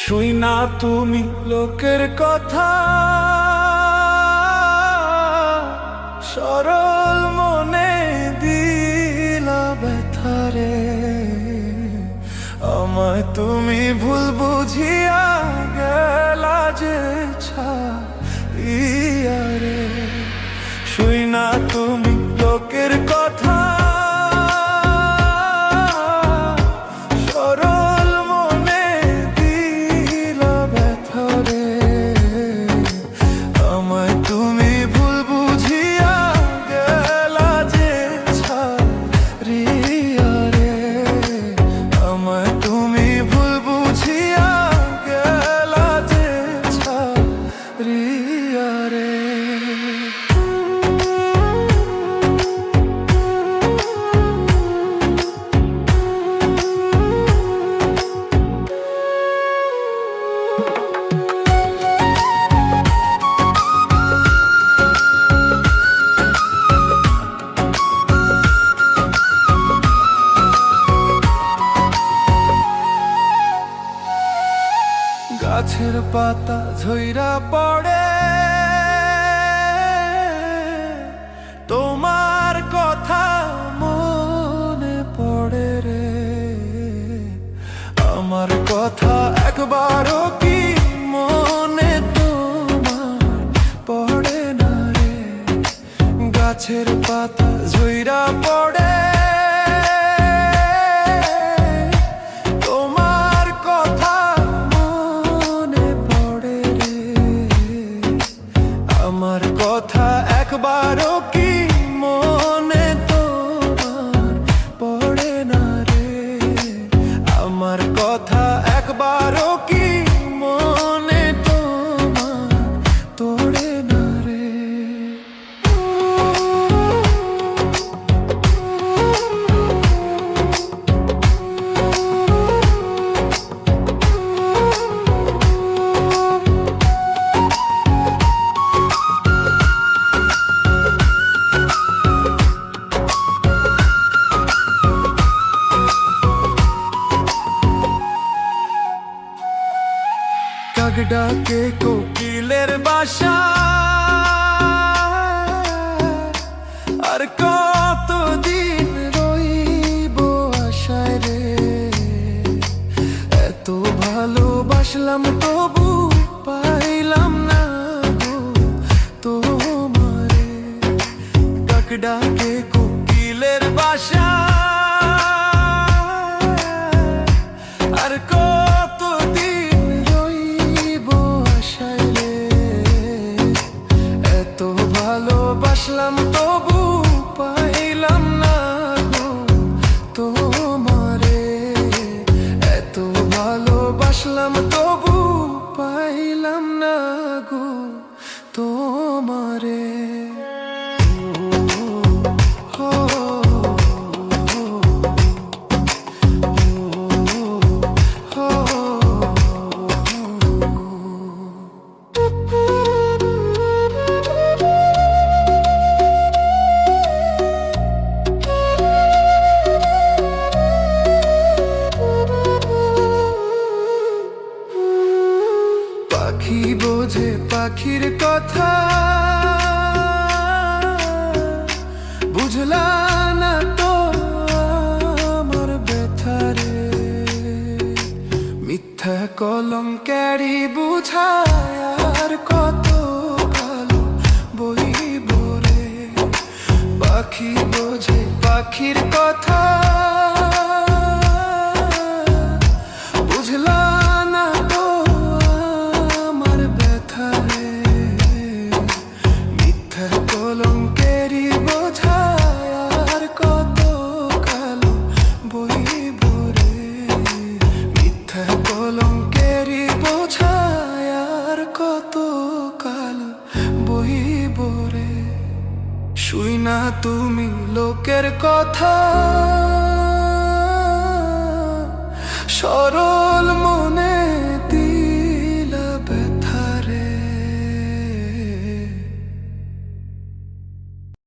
শুই না তুমি লোকের কথা, সরল মনে দিলা ব্যথারে। আমায় তুমি ভুল বুঝিয়া গেলা যে ছাড়িয়া রে। শুই না তুমি লোকের কথা, সরল মনে দিলা ব্যথারে। আমায় তুমি ভুল বুঝিয়া গেলা যে ছাড়িয়া রে। আমায় তুমি ভুল বুঝিয়া গেলা যে ছাড়িয়া রে। গাছের পাতা ঝইরা পড়ে, তোমার কথা মনে পড়ে রে। আমার কথা একবারও কি মনে তোমার পড়ে না রে। গাছের পাতা ঝইরা পড়ে, আমার কথা একবারও কি মনে তোমার পড়ে না রে। আমার কথা একবারও কি মনে তোমার পড়ে না রে। কাক ডাকে কোকিলের বাসা, আর কতদিন রইব আশায় রে। এত ভালোবাসলাম তবু পাইলাম না গো তোমারে। কাক ডাকে কোকিলের বাসা, আর কতদিন রইব আশায় রে। এত ভালোবাসলাম তবু পাইলাম না গো তোমারে। এত ভালোবাসলাম তবু পাইলাম না গো তোমারে। পাখি বোঝে পাখির কথা, বুঝলা না তো আমার ব্যথারে। মিথ্যা কলঙ্কেরই বুঝায় আর কত কালো বইব রে। পাখি বোঝে পাখির কথা, বুঝলা না তো আমার ব্যথারে। মিথ্যা কলঙ্কেরই বোঝায় আর কত কালো বইব রে। মিথ্যা কলঙ্কেরই বোঝায় আর কত কালো বইব রে। শুই না তুমি লোকের কথা, সরল মনে